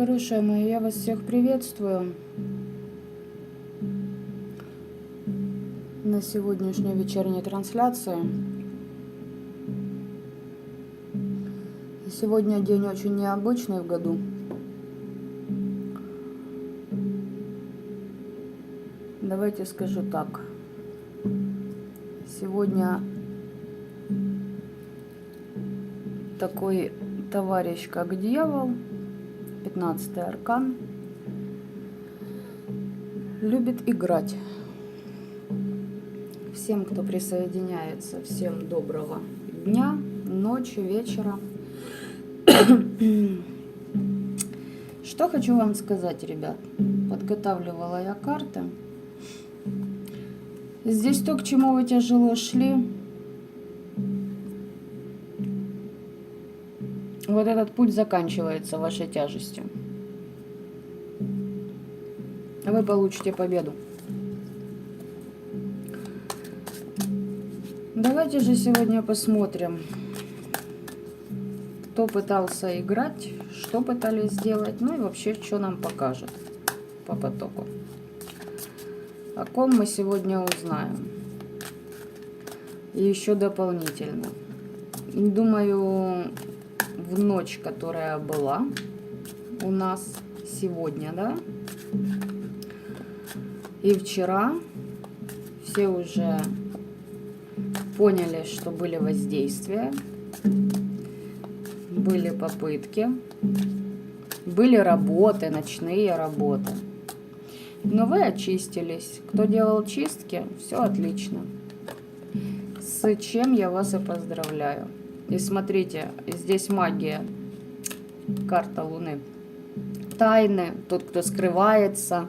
Хорошие мои, я вас всех приветствую на сегодняшней вечерней трансляции. Сегодня день очень необычный в году. Давайте скажу так. Сегодня такой товарищ, как дьявол, 15-й аркан, любит играть. Всем, кто присоединяется, всем доброго дня, ночи, вечера. Что хочу вам сказать, ребят. Подготавливала я карты. Здесь то, к чему вы тяжело шли. Вот этот путь заканчивается вашей тяжестью. Вы получите победу. Давайте же сегодня посмотрим, кто пытался играть, что пытались сделать, ну и вообще, что нам покажет по потоку. О ком мы сегодня узнаем. И еще дополнительно. Думаю, в ночь, которая была у нас сегодня, да, и вчера все уже поняли, что были воздействия, были попытки, были работы, ночные работы. Но вы очистились. Кто делал чистки, все отлично. С чем я вас и поздравляю. И смотрите, здесь магия. Карта Луны. Тайны. Тот, кто скрывается.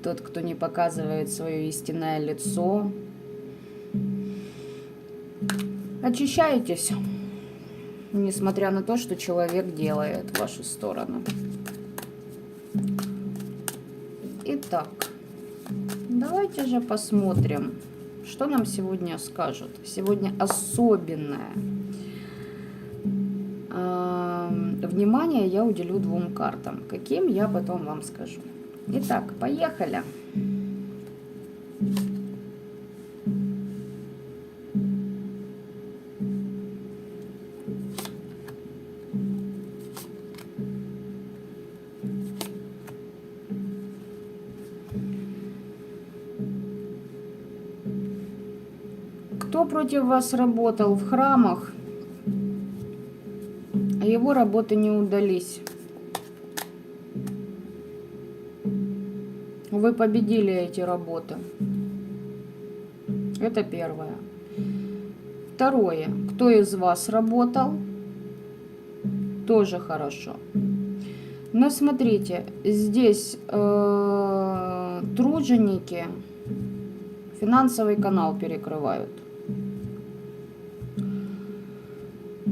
Тот, кто не показывает свое истинное лицо. Очищаетесь. Несмотря на то, что человек делает в вашу сторону. Итак, давайте же посмотрим, что нам сегодня скажут. Сегодня особенное внимание я уделю двум картам. Каким, я потом вам скажу. Итак, поехали. Кто против вас работал в храмах, его работы не удались. Вы победили эти работы. Это первое. Второе. Кто из вас работал, тоже хорошо. Но смотрите, здесь труженики финансовый канал перекрывают.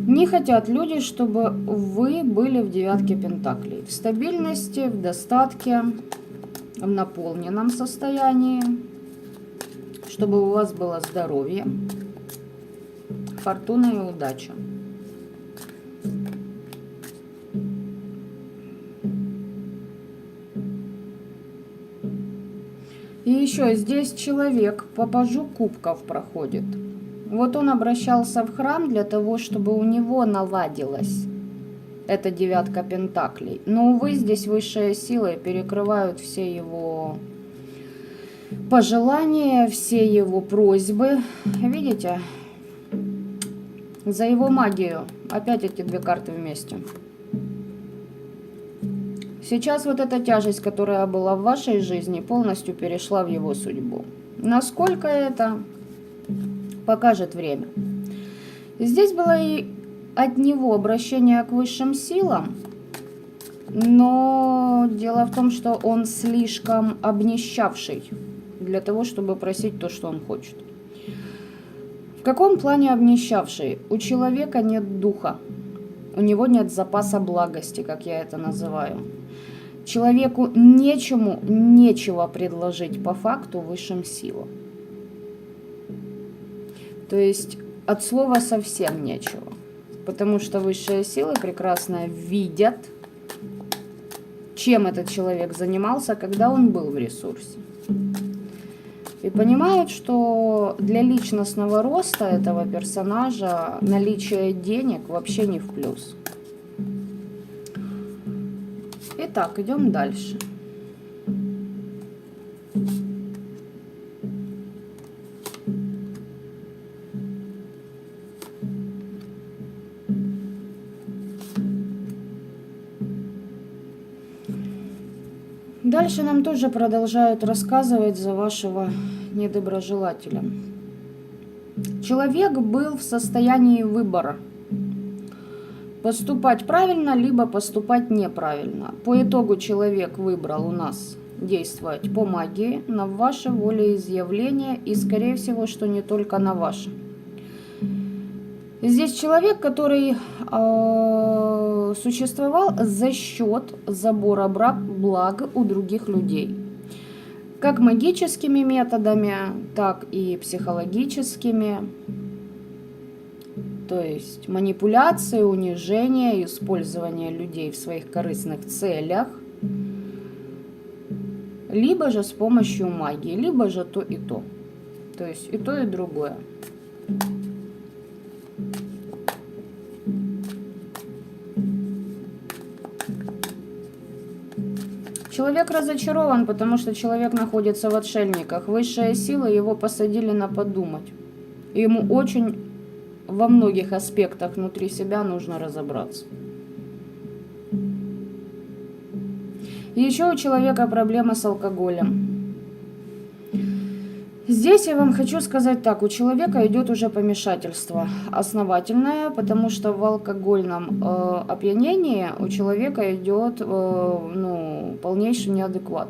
Не хотят люди, чтобы вы были в девятке пентаклей. В стабильности, в достатке, в наполненном состоянии. Чтобы у вас было здоровье, фортуна и удача. И еще здесь человек по пажу кубков проходит. Вот он обращался в храм для того, чтобы у него наладилась эта девятка пентаклей. Но, увы, здесь высшие силы перекрывают все его пожелания, все его просьбы. Видите? За его магию. Опять эти две карты вместе. Сейчас вот эта тяжесть, которая была в вашей жизни, полностью перешла в его судьбу. Насколько это покажет время. Здесь было и от него обращение к высшим силам, но дело в том, что он слишком обнищавший для того, чтобы просить то, что он хочет. В каком плане обнищавший? У человека нет духа, у него нет запаса благости, как я это называю. Человеку нечего предложить по факту высшим силам. То есть от слова совсем нечего. Потому что высшие силы прекрасно видят чем этот человек занимался, когда он был в ресурсе. И понимают, что для личностного роста этого персонажа наличие денег вообще не в плюс. Итак, идем дальше. Дальше нам тоже продолжают рассказывать за вашего недоброжелателя. Человек был в состоянии выбора. Поступать правильно, либо поступать неправильно. По итогу человек выбрал у нас действовать по магии, на ваше волеизъявление и, скорее всего, что не только на ваше. Здесь человек, который существовал за счет забора благ у других людей. Как магическими методами, так и психологическими. То есть манипуляции, унижение, использование людей в своих корыстных целях. Либо же с помощью магии, либо же то и то. То есть и то, и другое. Человек разочарован, потому что человек находится в отшельниках. Высшая сила его посадили на подумать. И ему очень во многих аспектах внутри себя нужно разобраться. И еще у человека проблема с алкоголем. Здесь я вам хочу сказать так, у человека идет уже помешательство основательное, потому что в алкогольном опьянении у человека идет полнейший неадекват.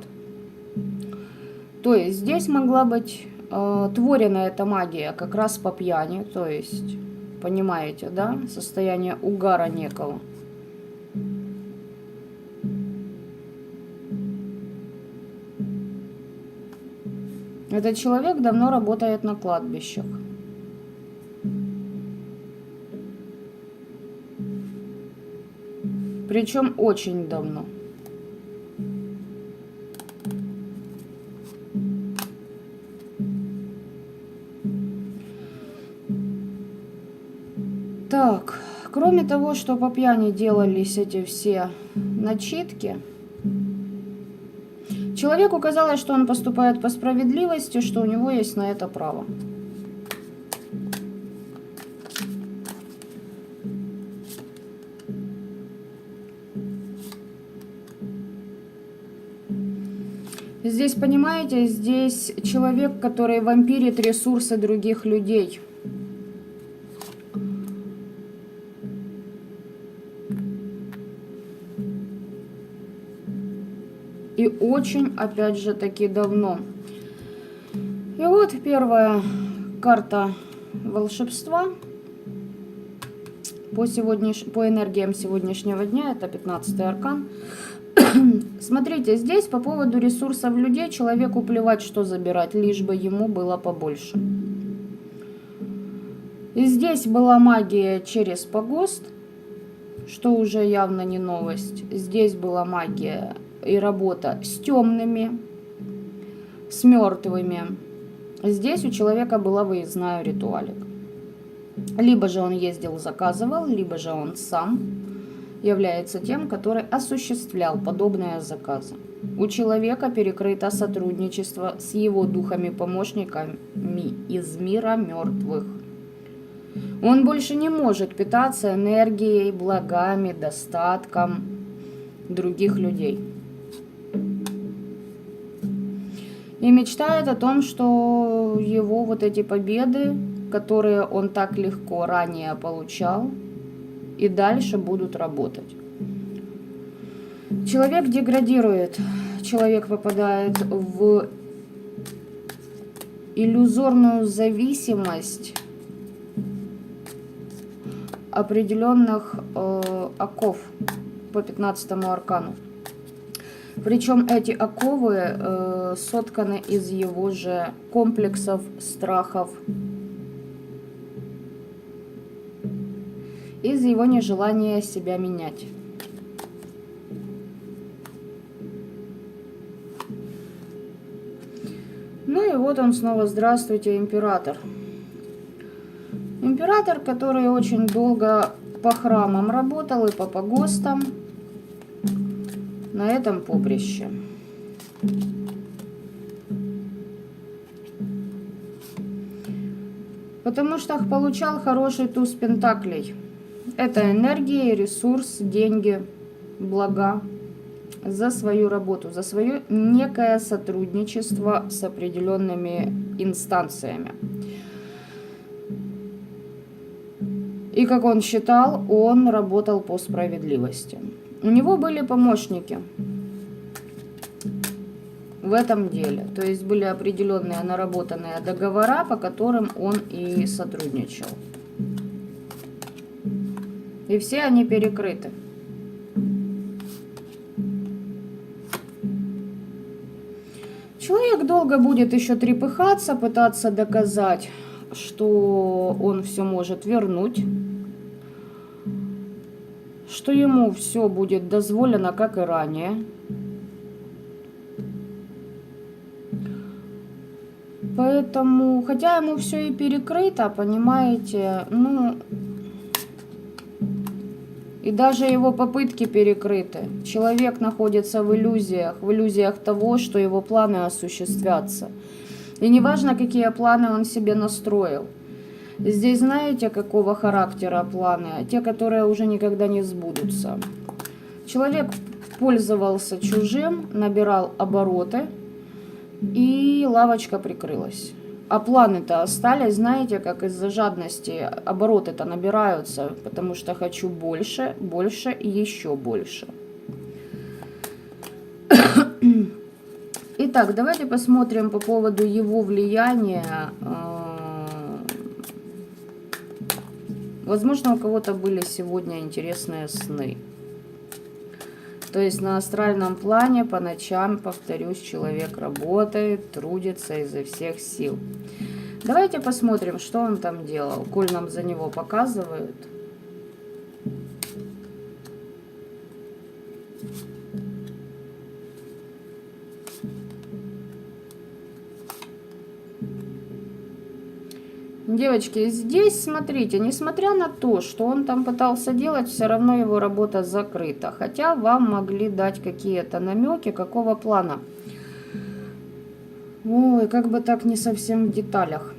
То есть здесь могла быть творена эта магия как раз по пьяни, то есть, понимаете, да, состояние угара некого. Этот человек давно работает на кладбищах. Причем очень давно. Так, кроме того, что по пьяни делались эти все начитки, человеку казалось, что он поступает по справедливости, что у него есть на это право. Здесь, понимаете, здесь человек, который вампирит ресурсы других людей. И очень, опять же, таки давно. И вот первая карта волшебства по энергиям сегодняшнего дня. Это 15-й аркан. Смотрите, здесь по поводу ресурсов людей человеку плевать, что забирать, лишь бы ему было побольше. И здесь была магия через погост, что уже явно не новость. Здесь была магия и работа с темными, с мертвыми. Здесь у человека была выездная ритуалик. Либо же он ездил, заказывал, либо же он сам является тем, который осуществлял подобные заказы. У человека перекрыто сотрудничество с его духами-помощниками из мира мертвых. Он больше не может питаться энергией, благами, достатком других людей. И мечтает о том, что его вот эти победы, которые он так легко ранее получал, и дальше будут работать. Человек деградирует, человек попадает в иллюзорную зависимость определенных оков по 15-му аркану. Причем эти оковы сотканы из его же комплексов, страхов, из его нежелания себя менять. Ну и вот он снова, здравствуйте, император. Император, который очень долго по храмам работал и по погостам на этом поприще. Потому что получал хороший туз пентаклей. Это энергия, ресурс, деньги, блага за свою работу, за свое некое сотрудничество с определенными инстанциями. И как он считал, он работал по справедливости. У него были помощники в этом деле. То есть были определенные наработанные договора, по которым он и сотрудничал. И все они перекрыты. Человек долго будет еще трепыхаться, пытаться доказать, что он все может вернуть, что ему все будет дозволено, как и ранее. Поэтому, хотя ему все и перекрыто, понимаете, ну, и даже его попытки перекрыты. Человек находится в иллюзиях того, что его планы осуществятся. И неважно, какие планы он себе настроил. Здесь знаете, какого характера планы? Те, которые уже никогда не сбудутся. Человек пользовался чужим, набирал обороты, и лавочка прикрылась. А планы-то остались, знаете, как из-за жадности обороты-то набираются, потому что хочу больше, больше и еще больше. Итак, давайте посмотрим по поводу его влияния. Возможно, у кого-то были сегодня интересные сны. То есть на астральном плане по ночам, повторюсь, человек работает, трудится изо всех сил. Давайте посмотрим, что он там делал, коль нам за него показывают. Девочки, здесь, смотрите, несмотря на то, что он там пытался делать, все равно его работа закрыта. Хотя вам могли дать какие-то намеки, какого плана. Ой, как бы так не совсем в деталях.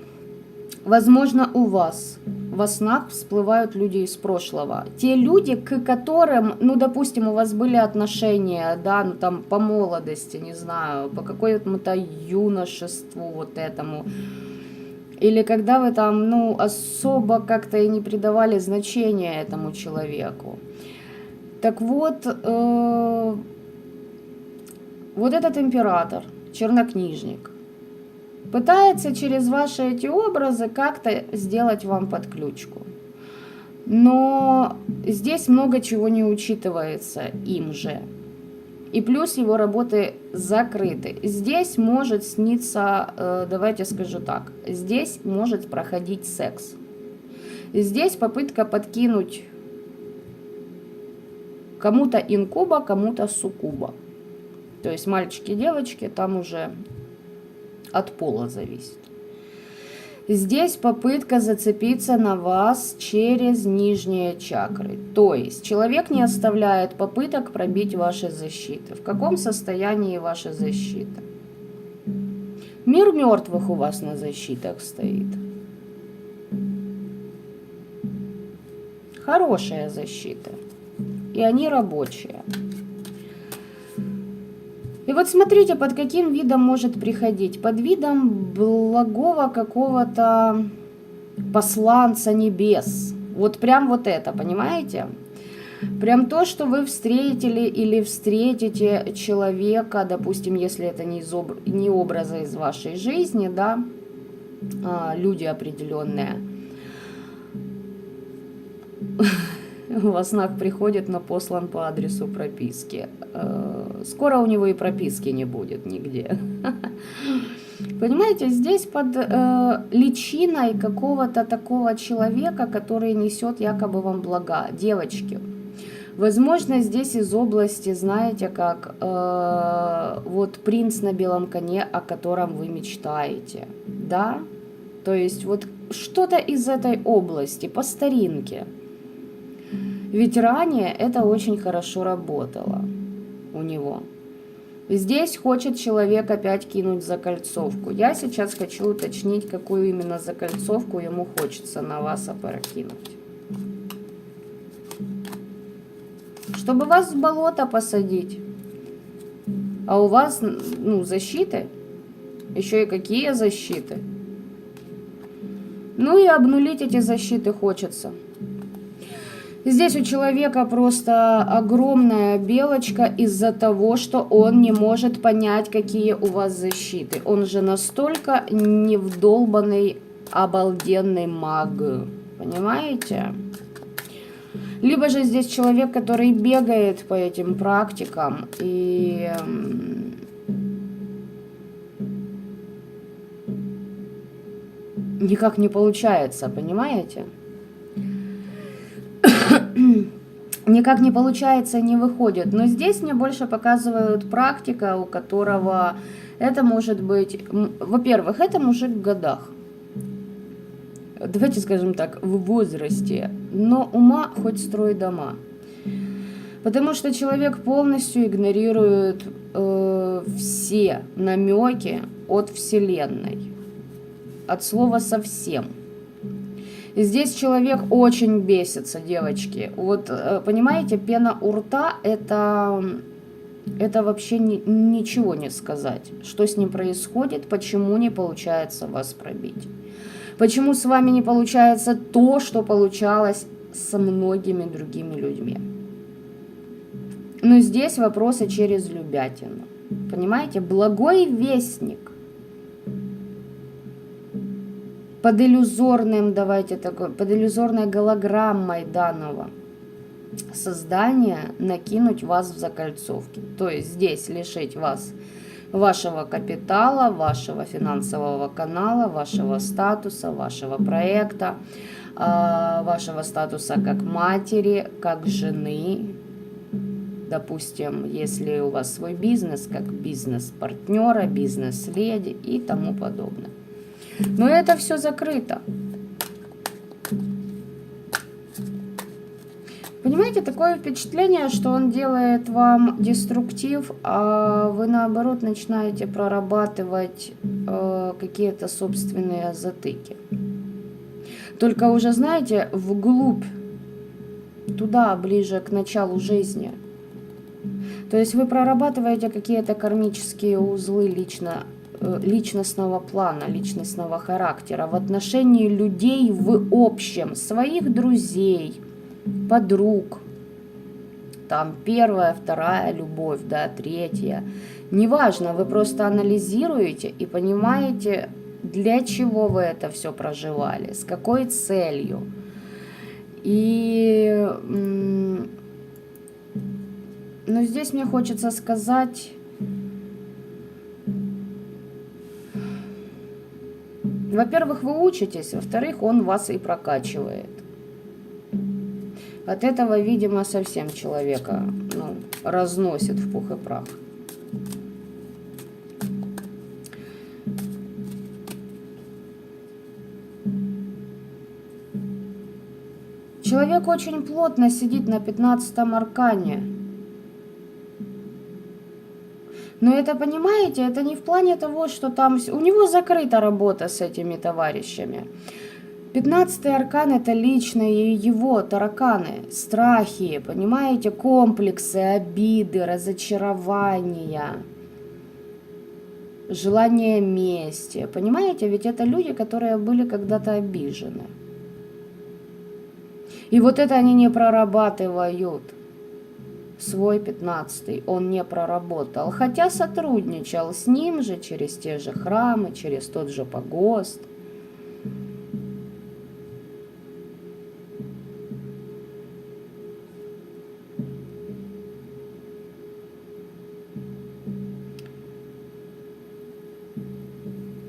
Возможно, у вас во снах всплывают люди из прошлого. Те люди, к которым, ну, допустим, у вас были отношения, да, ну, там, по молодости, не знаю, по какому-то юношеству вот этому. Или когда вы там, ну, особо как-то и не придавали значения этому человеку. Так вот, вот этот император, чернокнижник, пытается через ваши эти образы как-то сделать вам подключку. Но здесь много чего не учитывается им же. И плюс его работы закрыты. Здесь может сниться, давайте скажу так, здесь может проходить секс. Здесь попытка подкинуть кому-то инкуба, кому-то суккуба. То есть мальчики и девочки, там уже от пола зависит. Здесь попытка зацепиться на вас через нижние чакры. То есть человек не оставляет попыток пробить ваши защиты. В каком состоянии ваша защита? Мир мертвых у вас на защитах стоит. Хорошая защита. И они рабочие. И вот смотрите, под каким видом может приходить. Под видом благого какого-то посланца небес. Вот прям вот это, понимаете? Прям то, что вы встретили или встретите человека, допустим, если это не образы из вашей жизни, да, люди определенные. Во снах приходит, но послан по адресу прописки. Скоро у него и прописки не будет нигде. Понимаете, здесь под личиной какого-то такого человека, который несет якобы вам блага. Девочки, Возможно, здесь из области, знаете, как вот принц на белом коне, о котором вы мечтаете, да? То есть вот что-то из этой области, по старинке. Ведь ранее это очень хорошо работало у него. Здесь хочет человек опять кинуть закольцовку. Я сейчас хочу уточнить, какую именно закольцовку ему хочется на вас опрокинуть. Чтобы вас в болото посадить. А у вас, ну, защиты. Еще и какие защиты. Ну и обнулить эти защиты хочется. Здесь у человека просто огромная белочка из-за того, что он не может понять, какие у вас защиты. Он же настолько невдолбанный, обалденный маг. Понимаете? Либо же здесь человек, который бегает по этим практикам и никак не получается, понимаете? Никак не получается, не выходит. Но здесь мне больше показывают практика, у которого это может быть... Во-первых, это мужик в годах. Давайте скажем так, в возрасте. Но ума хоть строй дома. Потому что человек полностью игнорирует все намеки от Вселенной. От слова совсем. Здесь человек очень бесится, девочки. Вот, понимаете, пена у рта это вообще ничего не сказать. Что с ним происходит, почему не получается вас пробить. Почему с вами не получается то, что получалось со многими другими людьми. Но здесь вопросы через любятину. Понимаете, благой вестник. Под иллюзорным, давайте такой, под иллюзорной голограммой данного создания накинуть вас в закольцовки. То есть здесь лишить вас вашего капитала, вашего финансового канала, вашего статуса, вашего проекта, вашего статуса как матери, как жены. Допустим, если у вас свой бизнес, как бизнес-партнера, бизнес-леди и тому подобное. Но это все закрыто. Понимаете, такое впечатление, что он делает вам деструктив, а вы наоборот начинаете прорабатывать какие-то собственные затыки. Только уже, знаете, вглубь, туда, ближе к началу жизни. То есть вы прорабатываете какие-то кармические узлы личностного плана, личностного характера в отношении людей в общем, своих друзей, подруг, там первая, вторая любовь, да, третья. Неважно, вы просто анализируете и понимаете, для чего вы это все проживали, с какой целью. И но здесь мне хочется сказать, во-первых, вы учитесь, во-вторых, он вас и прокачивает. От этого, видимо, совсем человека разносит в пух и прах. Человек очень плотно сидит на 15-м аркане. Но это, понимаете, это не в плане того, что там у него закрыта работа с этими товарищами. 15-й аркан — это личные его тараканы, страхи, понимаете, комплексы, обиды, разочарования, желание мести. Понимаете, ведь это люди, которые были когда-то обижены. И вот это они не прорабатывают. Свой 15-й он не проработал, хотя сотрудничал с ним же через те же храмы, через тот же погост.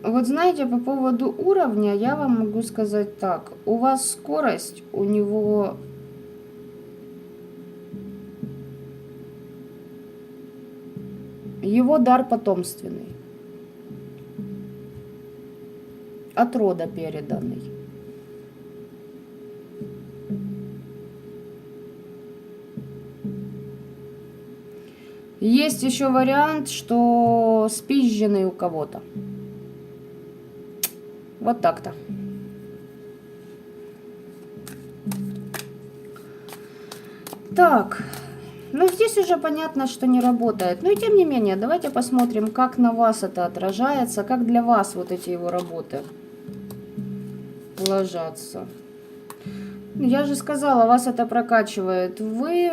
Вот знаете, по поводу уровня я вам могу сказать так. У вас скорость, у него Его дар потомственный. От рода переданный. Есть еще вариант, что спизженный у кого-то. Вот так-то. Так, ну здесь уже понятно, что не работает. Но и тем не менее, давайте посмотрим, как на вас это отражается, как для вас вот эти его работы ложатся. Я же сказала, вас это прокачивает. Вы...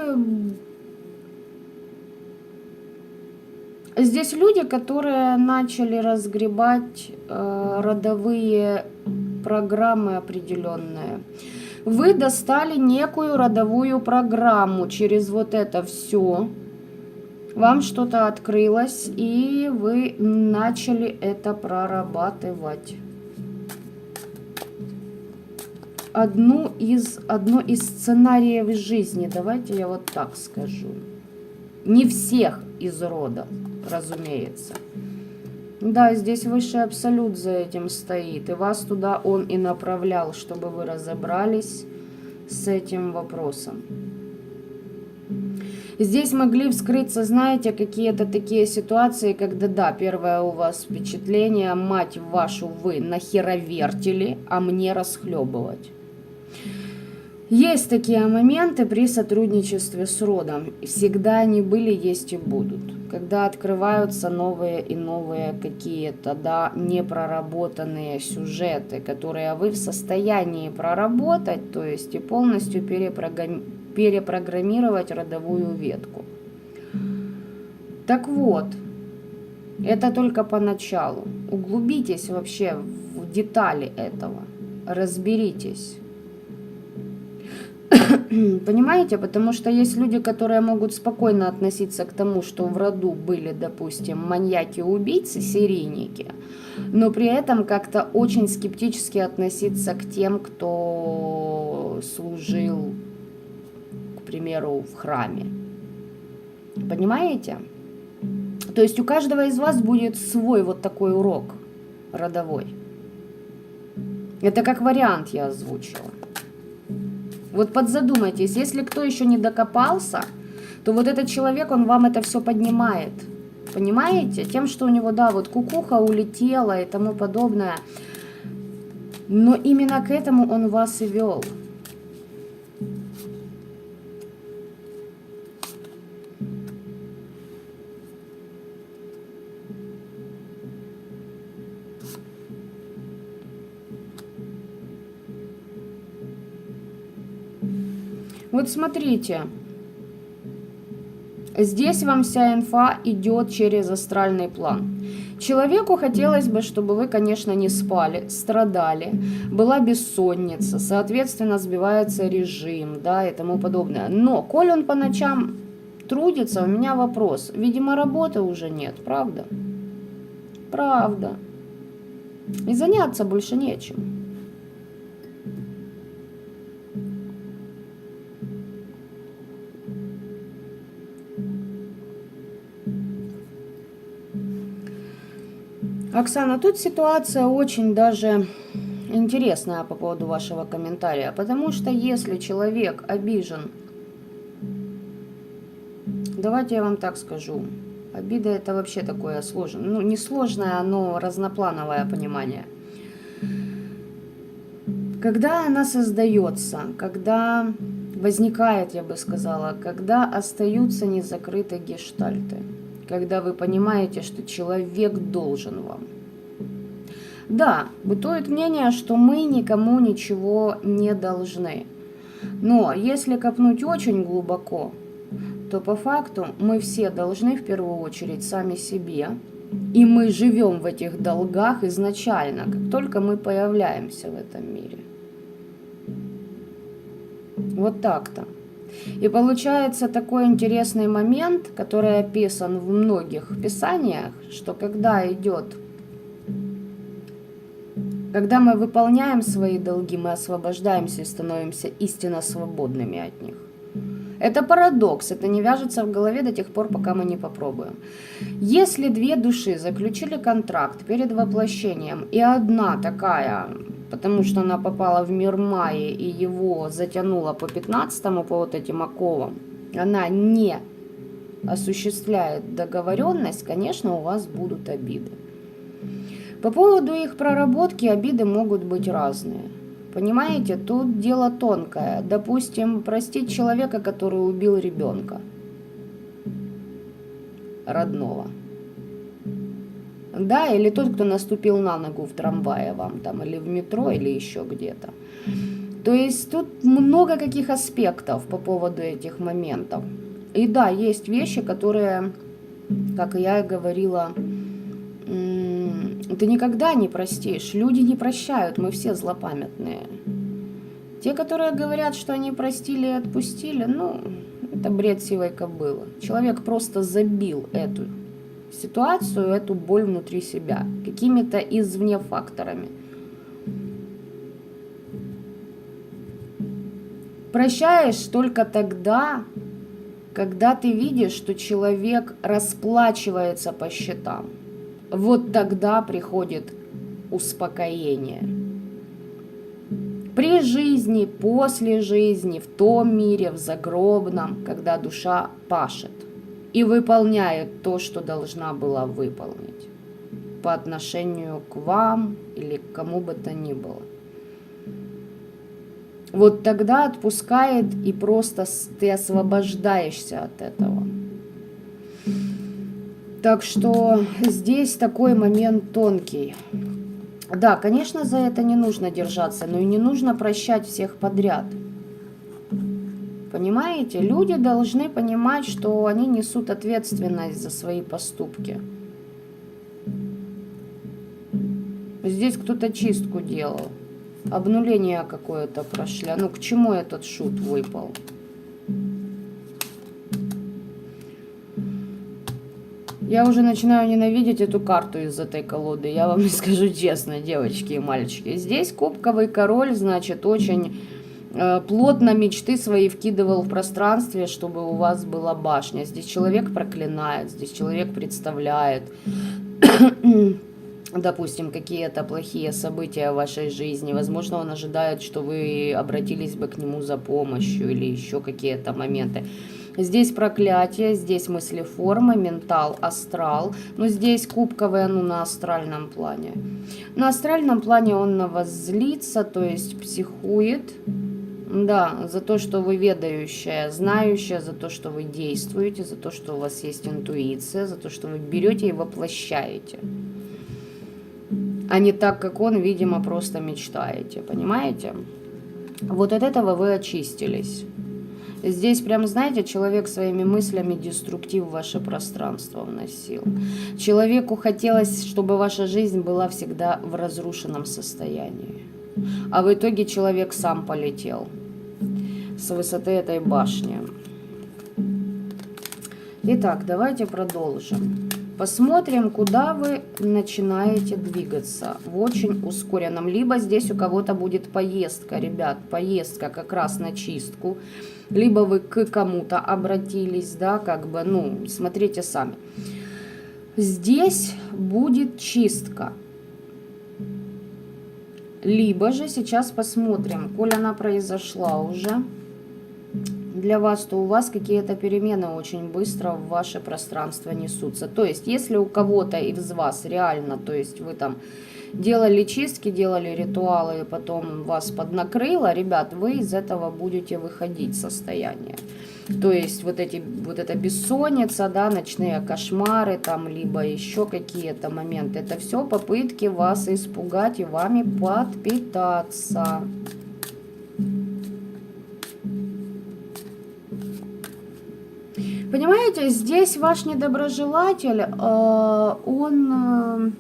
Здесь люди, которые начали разгребать родовые программы определенные. Вы достали некую родовую программу через вот это все. Вам что-то открылось, и вы начали это прорабатывать. Одно из сценариев жизни, давайте я вот так скажу. Не всех из рода, разумеется. Да, здесь высший абсолют за этим стоит. И вас туда он и направлял, чтобы вы разобрались с этим вопросом. Здесь могли вскрыться, знаете, какие-то такие ситуации, когда, да, первое у вас впечатление, мать вашу вы нахеровертили, а мне расхлебывать. Есть такие моменты при сотрудничестве с родом. Всегда они были, есть и будут. Когда открываются новые и новые какие-то, да, непроработанные сюжеты, которые вы в состоянии проработать, то есть и полностью перепрограммировать родовую ветку. Так вот, это только поначалу. Углубитесь вообще в детали этого, разберитесь. Понимаете? Потому что есть люди, которые могут спокойно относиться к тому, что в роду были, допустим, маньяки-убийцы, серийники, но при этом как-то очень скептически относиться к тем, кто служил, к примеру, в храме. Понимаете? То есть у каждого из вас будет свой вот такой урок родовой. Это как вариант я озвучила. Вот подзадумайтесь, если кто еще не докопался, то вот этот человек, он вам это все поднимает. Понимаете? Тем, что у него, да, вот кукуха улетела и тому подобное. Но именно к этому он вас и вел. Вот смотрите, здесь вам вся инфа идет через астральный план. Человеку хотелось бы, чтобы вы, конечно, не спали, страдали, была бессонница, соответственно, сбивается режим, да, и тому подобное. Но, коль он по ночам трудится, у меня вопрос. Видимо, работы уже нет, правда? Правда. И заняться больше нечем. Оксана, тут ситуация очень даже интересная по поводу вашего комментария, потому что если человек обижен, давайте я вам так скажу, обида это вообще такое сложное, ну не сложное, но разноплановое понимание. Когда она создается, когда возникает, я бы сказала, когда остаются незакрыты гештальты, когда вы понимаете, что человек должен вам. Да, бытует мнение, что мы никому ничего не должны. Но если копнуть очень глубоко, то по факту мы все должны в первую очередь сами себе. И мы живем в этих долгах изначально, как только мы появляемся в этом мире. Вот так-то. И получается такой интересный момент, который описан в многих писаниях, что когда мы выполняем свои долги, мы освобождаемся и становимся истинно свободными от них. Это парадокс, это не вяжется в голове до тех пор, пока мы не попробуем. Если две души заключили контракт перед воплощением, и одна такая, потому что она попала в мир Майи и его затянула по 15-му, по вот этим оковам, она не осуществляет договоренность, конечно, у вас будут обиды. По поводу их проработки обиды могут быть разные. Понимаете, тут дело тонкое. Допустим, простить человека, который убил ребенка родного. Да, или тот, кто наступил на ногу в трамвае вам там, или в метро, или еще где-то. То есть тут много каких аспектов по поводу этих моментов. И да, есть вещи, которые, как я и говорила, ты никогда не простишь. Люди не прощают, мы все злопамятные. Те, которые говорят, что они простили и отпустили, ну, это бред сивой кобылы. Человек просто забил эту ситуацию, эту боль внутри себя, какими-то извне факторами. Прощаешь только тогда, когда ты видишь, что человек расплачивается по счетам. Вот тогда приходит успокоение. При жизни, после жизни, в том мире, в загробном, когда душа пашет и выполняет то, что должна была выполнить по отношению к вам или к кому бы то ни было. Вот тогда отпускает, и просто ты освобождаешься от этого. Так что здесь такой момент тонкий. Да, конечно, за это не нужно держаться, но и не нужно прощать всех подряд. Понимаете? Люди должны понимать, что они несут ответственность за свои поступки. Здесь кто-то чистку делал. Обнуление какое-то прошли. Ну, к чему этот шут выпал? Я уже начинаю ненавидеть эту карту из этой колоды. Я вам не скажу честно, девочки и мальчики. Здесь кубковый король, значит, очень плотно мечты свои вкидывал в пространстве, чтобы у вас была башня. Здесь человек проклинает, здесь человек представляет, допустим, какие-то плохие события в вашей жизни. Возможно, он ожидает, что вы обратились бы к нему за помощью или еще какие-то моменты. Здесь проклятие, здесь мыслеформа, ментал, астрал. Но здесь кубковый, ну, на астральном плане. На астральном плане он на вас злится, то есть психует. Да, за то, что вы ведающая, знающая, за то, что вы действуете, за то, что у вас есть интуиция, за то, что вы берете и воплощаете. А не так, как он, видимо, просто мечтаете. Понимаете? Вот от этого вы очистились. Здесь прям, знаете, человек своими мыслями деструктив в ваше пространство вносил. Человеку хотелось, чтобы ваша жизнь была всегда в разрушенном состоянии. А в итоге человек сам полетел с высоты этой башни. Итак, давайте продолжим. Посмотрим, куда вы начинаете двигаться в очень ускоренном. Либо здесь у кого-то будет поездка, ребят, поездка как раз на чистку. Либо вы к кому-то обратились, да, как бы, ну, смотрите сами. Здесь будет чистка. Либо же сейчас посмотрим, коль она произошла уже для вас, то у вас какие-то перемены очень быстро в ваше пространство несутся. То есть, если у кого-то из вас реально, то есть вы там делали чистки, делали ритуалы, и потом вас поднакрыло, ребят, вы из этого будете выходить состояние. То есть, вот эта бессонница, да, ночные кошмары, там, либо еще какие-то моменты, это все попытки вас испугать и вами подпитаться. Понимаете, здесь ваш недоброжелатель, он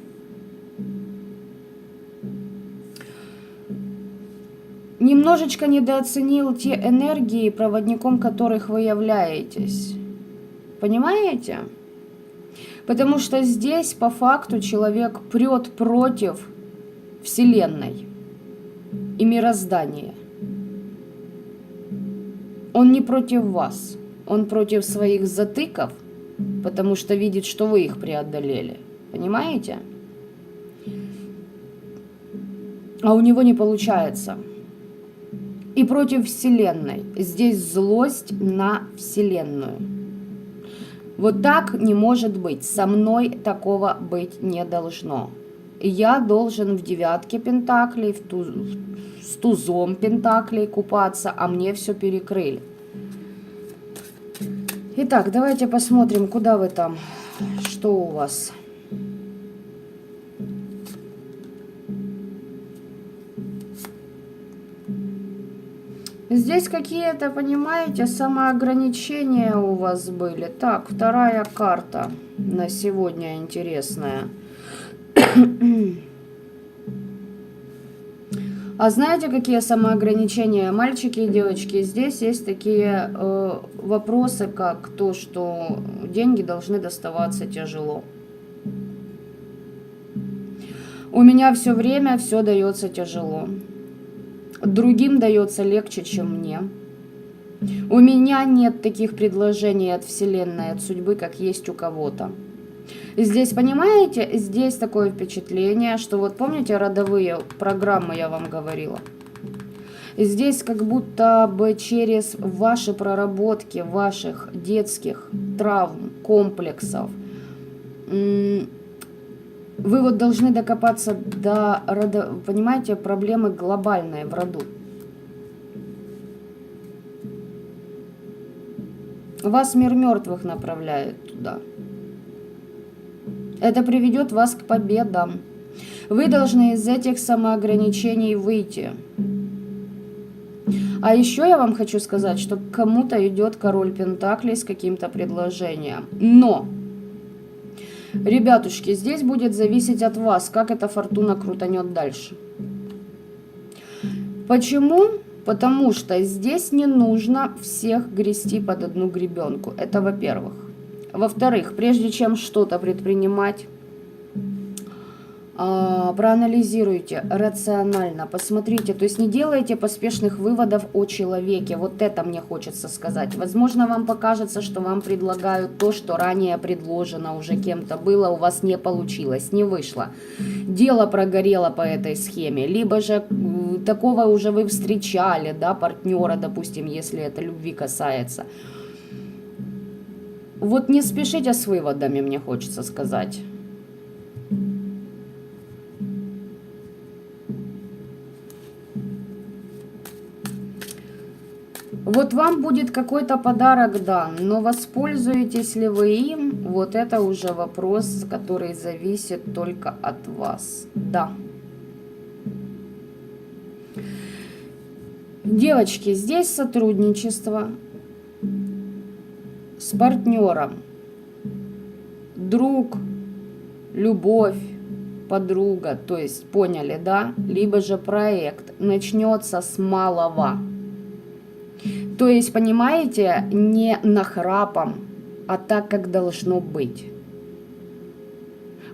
немножечко недооценил те энергии, проводником которых вы являетесь. Понимаете? Потому что здесь по факту человек прет против Вселенной и мироздания. Он не против вас, он против своих затыков, потому что видит, что вы их преодолели. Понимаете? А у него не получается. И против Вселенной. Здесь злость на Вселенную. Вот так не может быть. Со мной такого быть не должно. Я должен в девятке пентаклей, с тузом пентаклей купаться, а мне все перекрыли. Итак, давайте посмотрим, куда вы там, что у вас. Здесь какие-то, понимаете, самоограничения у вас были. Так, вторая карта на сегодня интересная. А знаете, какие самоограничения, мальчики и девочки? Здесь есть такие вопросы, как то, что деньги должны доставаться тяжело. У меня все время все дается тяжело. Другим дается легче, чем мне. У меня нет таких предложений от Вселенной, от судьбы, как есть у кого-то. Здесь, понимаете, здесь такое впечатление, что вот помните родовые программы, я вам говорила? Здесь как будто бы через ваши проработки, ваших детских травм, комплексов, вы вот должны докопаться до, понимаете, проблемы глобальные в роду. Вас мир мертвых направляет туда. Это приведет вас к победам. Вы должны из этих самоограничений выйти. А еще я вам хочу сказать, что к кому-то идет король Пентаклей с каким-то предложением. Но, ребятушки, здесь будет зависеть от вас, как эта фортуна крутанет дальше. Почему? Потому что здесь не нужно всех грести под одну гребенку. Это во-первых. Во-вторых, прежде чем что-то предпринимать, проанализируйте рационально, посмотрите, то есть не делайте поспешных выводов о человеке. Вот это мне хочется сказать. Возможно, вам покажется, что вам предлагают то, что ранее предложено уже кем-то было, у вас не получилось, не вышло. Дело прогорело по этой схеме. Либо же такого уже вы встречали, да, партнера, допустим, если это любви касается. Вот не спешите с выводами, мне хочется сказать. Вот вам будет какой-то подарок дан, но воспользуетесь ли вы им, вот это уже вопрос, который зависит только от вас. Да. Девочки, здесь сотрудничество с партнером, друг, любовь, подруга, то есть поняли, да? Либо же проект начнется с малого. То есть, понимаете, не нахрапом, а так, как должно быть.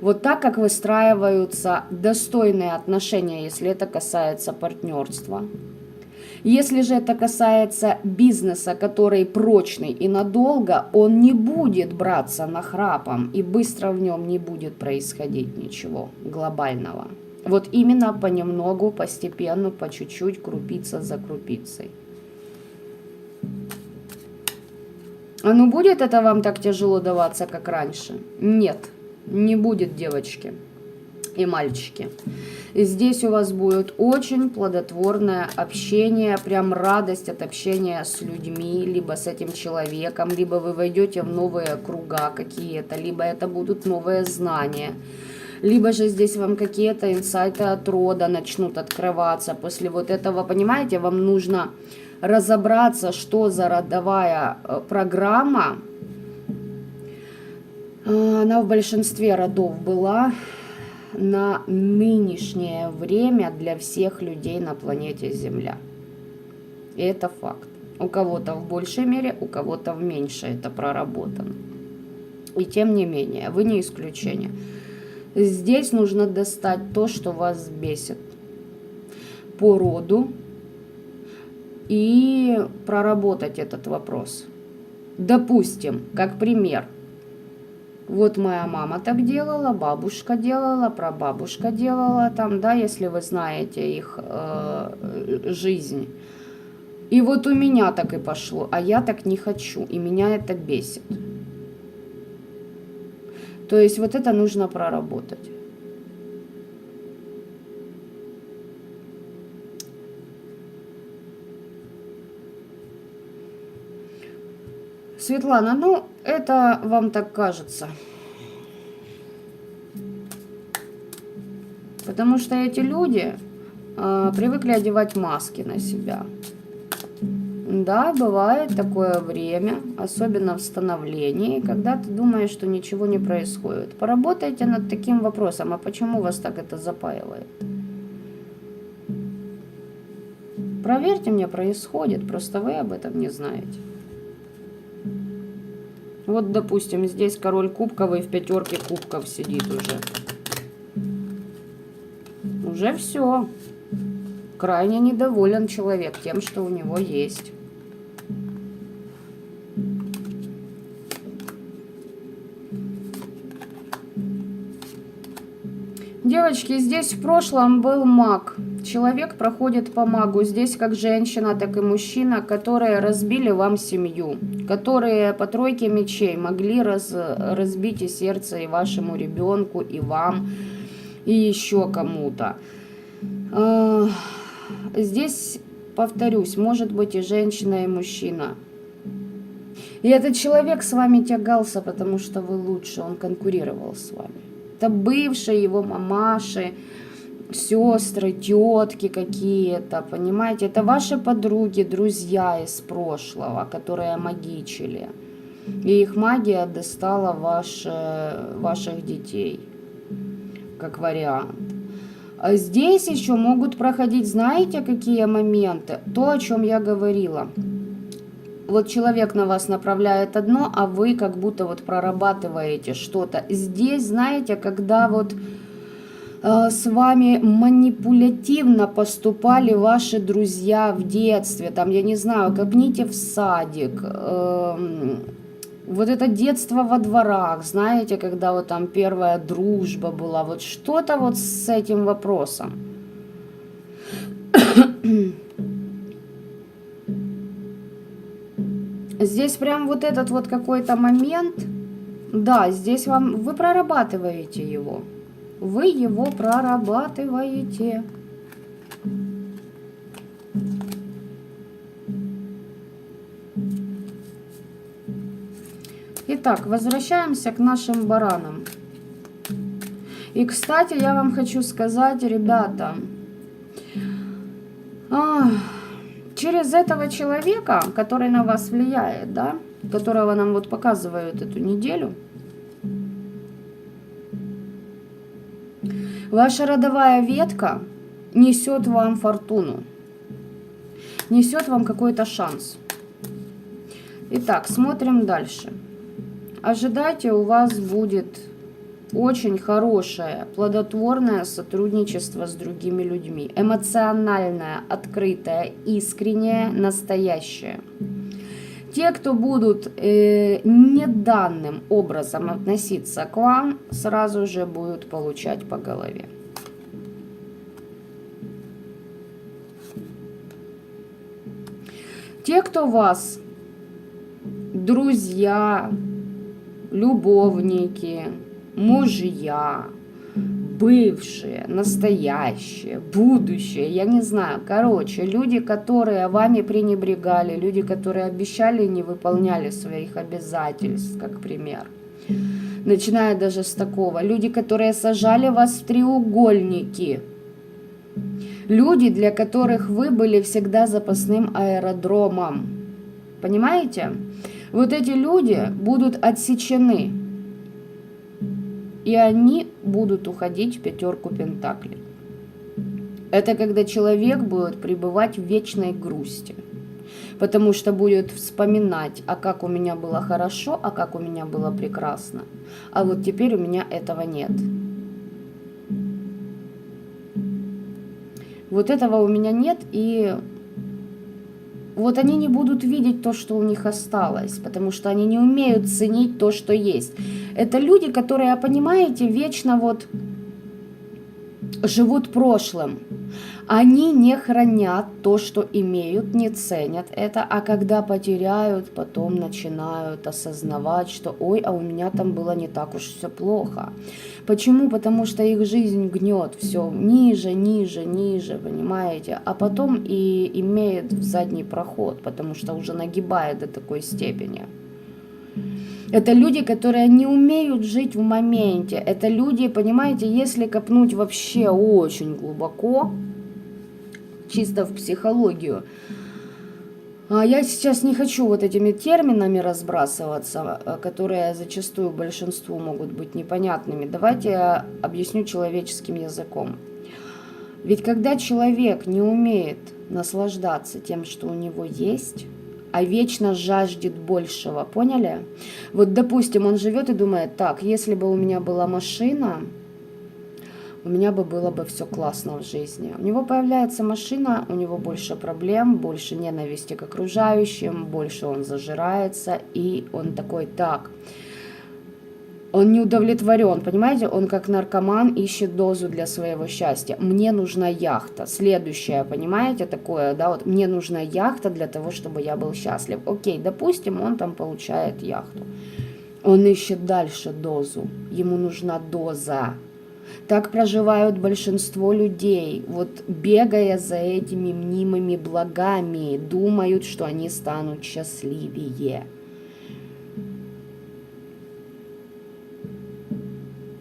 Вот так, как выстраиваются достойные отношения, если это касается партнерства. Если же это касается бизнеса, который прочный и надолго, он не будет браться нахрапом, и быстро в нем не будет происходить ничего глобального. Вот именно понемногу, постепенно, по чуть-чуть, крупица за крупицей. А ну будет это вам так тяжело даваться, как раньше? Нет, не будет, девочки и мальчики. И здесь у вас будет очень плодотворное общение, прям радость от общения с людьми, либо с этим человеком, либо вы войдете в новые круга какие-то, либо это будут новые знания. Либо же здесь вам какие-то инсайты от рода начнут открываться. После вот этого, понимаете, вам нужно разобраться, что за родовая программа. Она в большинстве родов была на нынешнее время для всех людей на планете Земля. И это факт. У кого-то в большей мере, у кого-то в меньшей это проработано. И тем не менее, вы не исключение. Здесь нужно достать то, что вас бесит. По роду, и проработать этот вопрос. Допустим, как пример. Вот моя мама так делала, бабушка делала, прабабушка делала, там, да, если вы знаете их жизнь. И вот у меня так и пошло, а я так не хочу, и меня это бесит. То есть вот это нужно проработать. Светлана, ну, это вам так кажется. Потому что эти люди привыкли одевать маски на себя. Да, бывает такое время, особенно в становлении, когда ты думаешь, что ничего не происходит. Поработайте над таким вопросом, а почему вас так это запаивает? Проверьте, мне происходит, просто вы об этом не знаете. Вот, допустим, здесь король кубков и в 5 кубков сидит уже. Уже все. Крайне недоволен человек тем, что у него есть. Девочки, здесь в прошлом был маг. Человек проходит по магу. Здесь как женщина, так и мужчина, которые разбили вам семью. Которые по тройке мечей могли разбить и сердце и вашему ребенку, и вам, и еще кому-то. Здесь, повторюсь, может быть и женщина, и мужчина. И этот человек с вами тягался, потому что вы лучше, он конкурировал с вами. Это бывшие его мамаши, сестры, тетки какие-то, понимаете? Это ваши подруги, друзья из прошлого, которые магичили. И их магия достала ваших детей, как вариант. А здесь еще могут проходить, знаете, какие моменты? То, о чем я говорила. Вот человек на вас направляет одно, а вы как будто вот прорабатываете что-то. Здесь, знаете, когда вот с вами манипулятивно поступали ваши друзья в детстве, там, я не знаю, копните в садик, вот это детство во дворах, знаете, когда вот там первая дружба была, вот что-то вот с этим вопросом. Здесь прям вот этот вот какой-то момент, да, здесь вы прорабатываете его. Вы его прорабатываете. Итак, возвращаемся к нашим баранам. И, кстати, я вам хочу сказать, ребята, через этого человека, который на вас влияет, да, которого нам вот показывают эту неделю, ваша родовая ветка несет вам фортуну, несет вам какой-то шанс. Итак, смотрим дальше. Ожидайте, у вас будет очень хорошее, плодотворное сотрудничество с другими людьми. Эмоциональное, открытое, искреннее, настоящее. Те, кто будут неданным образом относиться к вам, сразу же будут получать по голове. Те, кто вас, друзья, любовники, мужья, бывшие, настоящие, будущее, я не знаю. Короче, люди, которые вами пренебрегали, люди, которые обещали и не выполняли своих обязательств, как пример. Начиная даже с такого. Люди, которые сажали вас в треугольники. Люди, для которых вы были всегда запасным аэродромом. Понимаете? Вот эти люди будут отсечены. И они будут уходить в 5 пентаклей. Это когда человек будет пребывать в вечной грусти. Потому что будет вспоминать, а как у меня было хорошо, а как у меня было прекрасно. А вот теперь у меня этого нет. Вот этого у меня нет, и вот они не будут видеть то, что у них осталось, потому что они не умеют ценить то, что есть. Это люди, которые, понимаете, вечно вот живут прошлым. Они не хранят то, что имеют, не ценят это, а когда потеряют, потом начинают осознавать, что ой, а у меня там было не так уж все плохо. Почему? Потому что их жизнь гнет все ниже, ниже, ниже, понимаете? А потом и имеет в задний проход, потому что уже нагибает до такой степени. Это люди, которые не умеют жить в моменте. Это люди, понимаете, если копнуть вообще очень глубоко, чисто в психологию. Я сейчас не хочу вот этими терминами разбрасываться, которые зачастую большинству могут быть непонятными. Давайте я объясню человеческим языком. Ведь когда человек не умеет наслаждаться тем, что у него есть, а вечно жаждет большего, поняли? Вот, допустим, он живет и думает, так, если бы у меня была машина, у меня было бы все классно в жизни. У него появляется машина, у него больше проблем, больше ненависти к окружающим, больше он зажирается, и он такой, так, он не удовлетворен, понимаете, он как наркоман ищет дозу для своего счастья. Мне нужна яхта. Следующее, понимаете, такое, да, вот мне нужна яхта для того, чтобы я был счастлив. Окей, допустим, он там получает яхту. Он ищет дальше дозу, ему нужна доза. Так проживают большинство людей, вот бегая за этими мнимыми благами, думают, что они станут счастливее.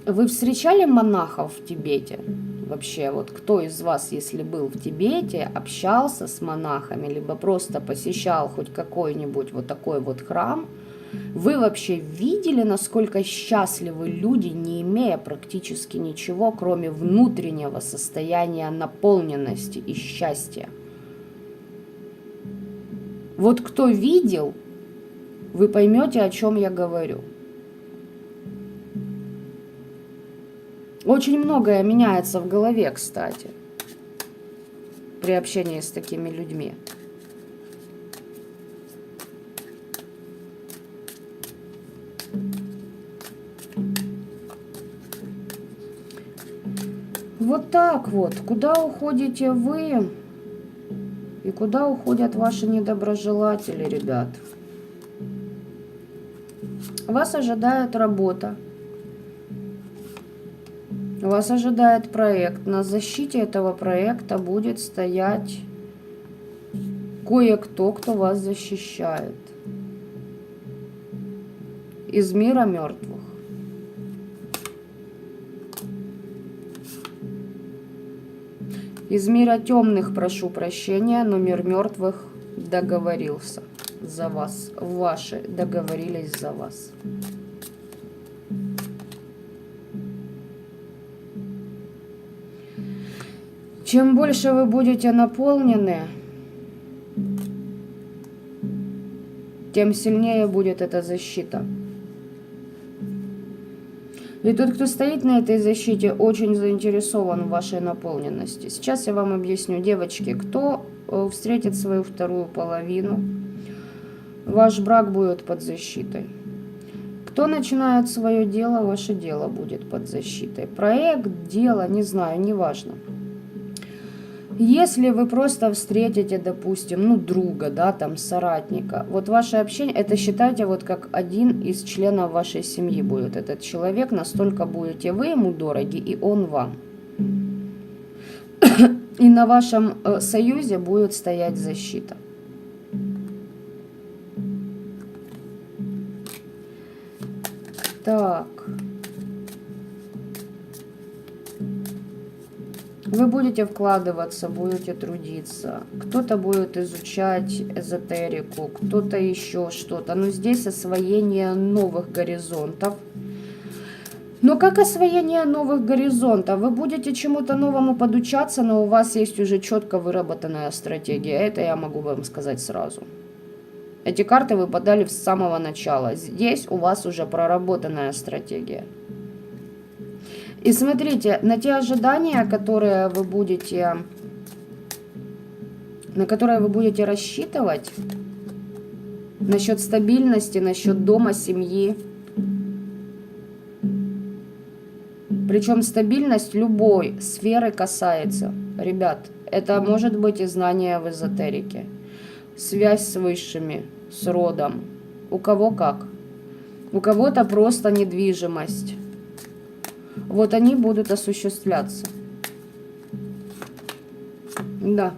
Вы встречали монахов в Тибете? Вообще, вот кто из вас, если был в Тибете, общался с монахами, либо просто посещал хоть какой-нибудь вот такой вот храм, вы вообще видели, насколько счастливы люди, не имея практически ничего, кроме внутреннего состояния наполненности и счастья? Вот кто видел, вы поймете, о чем я говорю. Очень многое меняется в голове, кстати, при общении с такими людьми. Вот так вот. Куда уходите вы и куда уходят ваши недоброжелатели, ребят? Вас ожидает работа. Вас ожидает проект. На защите этого проекта будет стоять кое-кто, кто вас защищает. Из мира мертвых. Из мира темных прошу прощения, но мир мертвых договорился за вас. Ваши договорились за вас. Чем больше вы будете наполнены, тем сильнее будет эта защита. И тот, кто стоит на этой защите, очень заинтересован в вашей наполненности. Сейчас я вам объясню, девочки, кто встретит свою вторую половину, ваш брак будет под защитой. Кто начинает свое дело, ваше дело будет под защитой. Проект, дело, не знаю, неважно. Если вы просто встретите, допустим, друга, да, там, соратника, вот ваше общение, это считайте вот как один из членов вашей семьи будет этот человек, настолько будете вы ему дороги, и он вам. И на вашем союзе будет стоять защита. Так. Вы будете вкладываться, будете трудиться. Кто-то будет изучать эзотерику, кто-то еще что-то. Но здесь освоение новых горизонтов. Но как освоение новых горизонтов? Вы будете чему-то новому подучаться, но у вас есть уже четко выработанная стратегия. Это я могу вам сказать сразу. Эти карты вы подали с самого начала. Здесь у вас уже проработанная стратегия. И смотрите, на те ожидания, которые вы будете на которое вы будете рассчитывать насчет стабильности, насчет дома, семьи. Причем стабильность любой сферы касается. Ребят, это может быть и знание в эзотерике, связь с высшими, с родом. У кого как. У кого-то просто недвижимость. Вот они будут осуществляться. Да.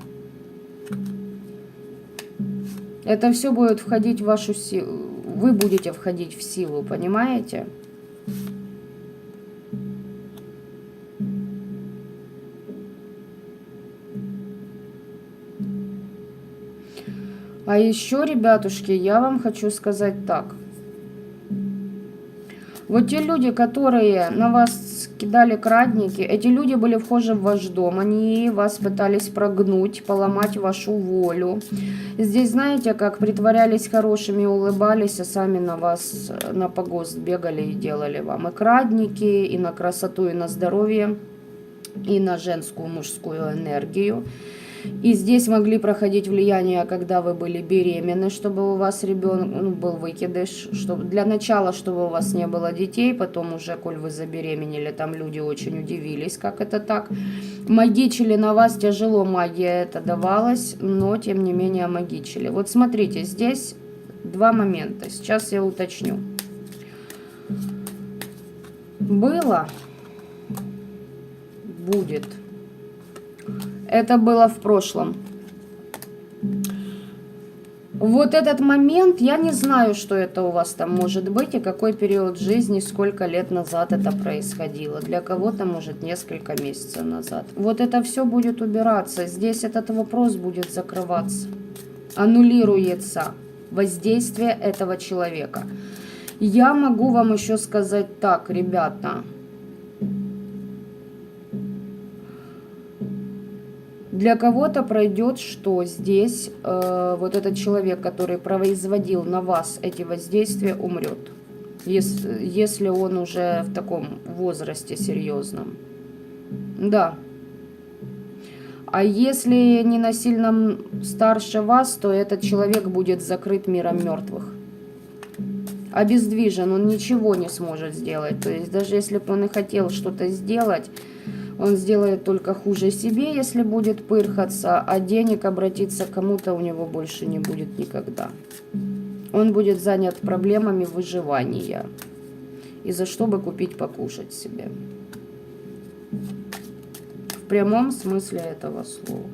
Это все будет входить в вашу силу. Вы будете входить в силу, понимаете? А еще, ребятушки, я вам хочу сказать так. Вот те люди, которые на вас кидали крадники, эти люди были вхожи в ваш дом. Они вас пытались прогнуть, поломать вашу волю. Здесь, знаете, как притворялись хорошими, улыбались, а сами на вас на погост бегали и делали вам и крадники, и на красоту, и на здоровье, и на женскую, мужскую энергию. И здесь могли проходить влияния, когда вы были беременны, чтобы у вас ребенок был выкидыш, чтобы для начала, чтобы у вас не было детей, потом уже, коль вы забеременели, там люди очень удивились, как это так. Магичили на вас, тяжело магия это давалась, но тем не менее магичили. Вот смотрите, здесь два момента, сейчас я уточню. Было, будет. Это было в прошлом. Вот этот момент, я не знаю, что это у вас там может быть, и какой период жизни, сколько лет назад это происходило. Для кого-то, может, несколько месяцев назад. Вот это все будет убираться. Здесь этот вопрос будет закрываться. Аннулируется воздействие этого человека. Я могу вам еще сказать так, ребята. Для кого-то пройдет, что здесь вот этот человек, который производил на вас эти воздействия, умрет. Если он уже в таком возрасте серьезном. Да. А если не насильно старше вас, то этот человек будет закрыт миром мертвых. Обездвижен, он ничего не сможет сделать. То есть даже если бы он и хотел что-то сделать, он сделает только хуже себе, если будет пырхаться, а денег обратиться к кому-то у него больше не будет никогда. Он будет занят проблемами выживания. И за что бы купить покушать себе. В прямом смысле этого слова.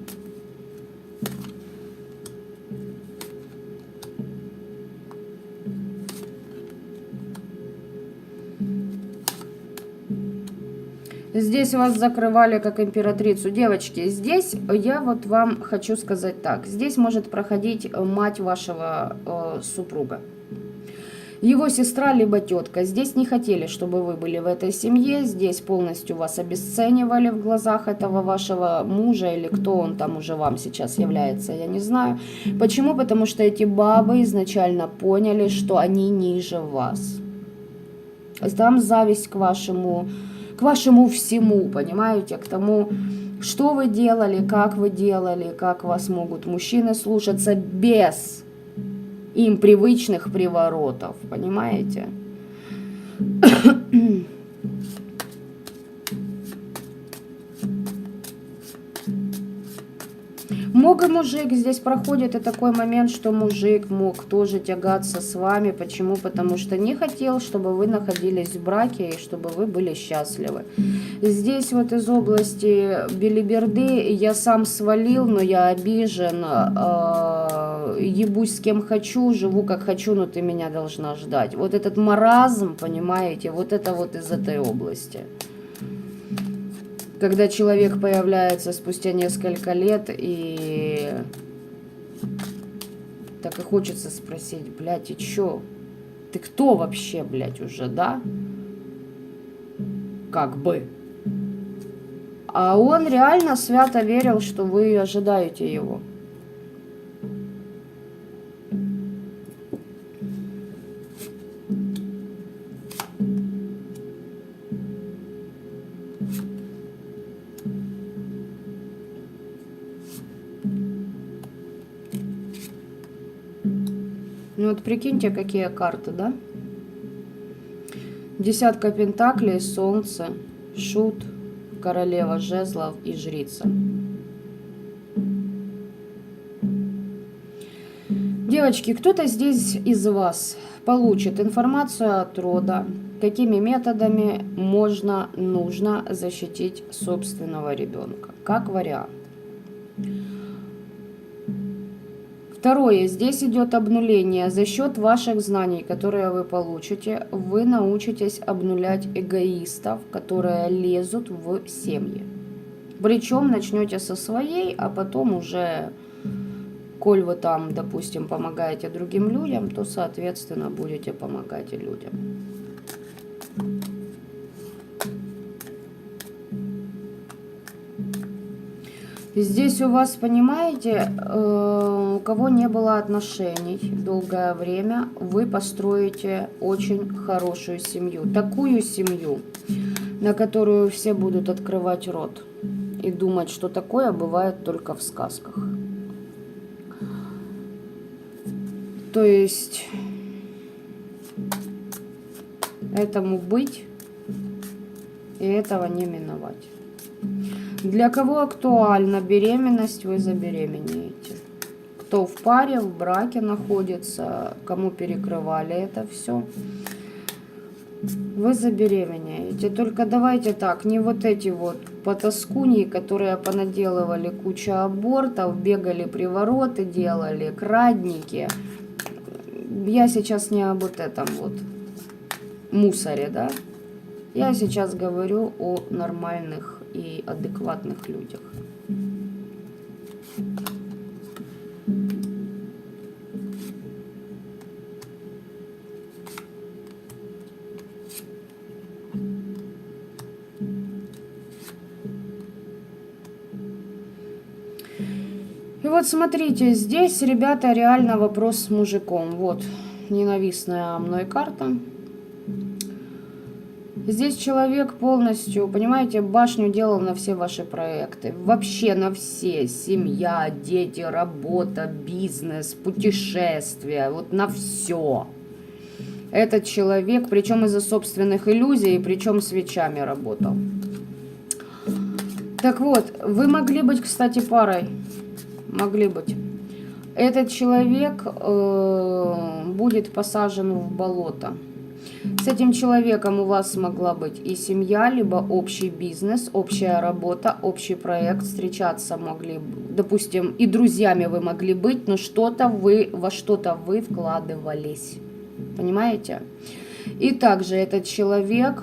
Здесь вас закрывали как императрицу. Девочки, здесь я вот вам хочу сказать так. Здесь может проходить мать вашего супруга. Его сестра, либо тетка. Здесь не хотели, чтобы вы были в этой семье. Здесь полностью вас обесценивали в глазах этого вашего мужа. Или кто он там уже вам сейчас является, я не знаю. Почему? Потому что эти бабы изначально поняли, что они ниже вас. Там зависть к вашему всему, понимаете, к тому, что вы делали, как вас могут мужчины слушаться без им привычных приворотов, понимаете? Мог и мужик, здесь проходит и такой момент, что мужик мог тоже тягаться с вами. Почему? Потому что не хотел, чтобы вы находились в браке и чтобы вы были счастливы. Здесь вот из области белиберды я сам свалил, но я обижен, ебусь с кем хочу, живу как хочу, но ты меня должна ждать. Вот этот маразм, понимаете, вот это вот из этой области. Когда человек появляется спустя несколько лет, и так и хочется спросить, блядь, и чё? Ты кто вообще, блядь, уже, да? Как бы. А он реально свято верил, что вы ожидаете его. Ну вот прикиньте, какие карты, да? Десятка пентаклей, солнце, шут, королева жезлов и жрица. Девочки, кто-то здесь из вас получит информацию от рода, какими методами можно, нужно защитить собственного ребенка, как вариант. Второе, здесь идет обнуление. За счет ваших знаний, которые вы получите, вы научитесь обнулять эгоистов, которые лезут в семьи. Причем начнете со своей, а потом уже, коль вы там, допустим, помогаете другим людям, то, соответственно, будете помогать и людям. Здесь у вас, понимаете, у кого не было отношений долгое время, вы построите очень хорошую семью. Такую семью, на которую все будут открывать рот и думать, что такое бывает только в сказках. То есть этому быть и этого не миновать. Для кого актуальна беременность, вы забеременеете. Кто в паре, в браке находится, кому перекрывали это все, вы забеременеете. Только давайте так, не вот эти вот потаскуньи, которые понаделывали кучу абортов, бегали привороты, делали, крадники. Я сейчас не об вот этом вот мусоре, да. Я сейчас говорю о нормальных и адекватных людях. И вот смотрите, здесь, ребята, реально вопрос с мужиком. Вот, ненавистная мной карта. Здесь человек полностью, понимаете, башню делал на все ваши проекты. Вообще на все. Семья, дети, работа, бизнес, путешествия. Вот на все. Этот человек, причем из-за собственных иллюзий, причем свечами работал. Так вот, вы могли быть, кстати, парой. Могли быть. Этот человек будет посажен в болото. С этим человеком у вас могла быть и семья, либо общий бизнес, общая работа, общий проект. Встречаться могли, допустим, и друзьями вы могли быть, но что-то вы, во что-то вы вкладывались. Понимаете? И также этот человек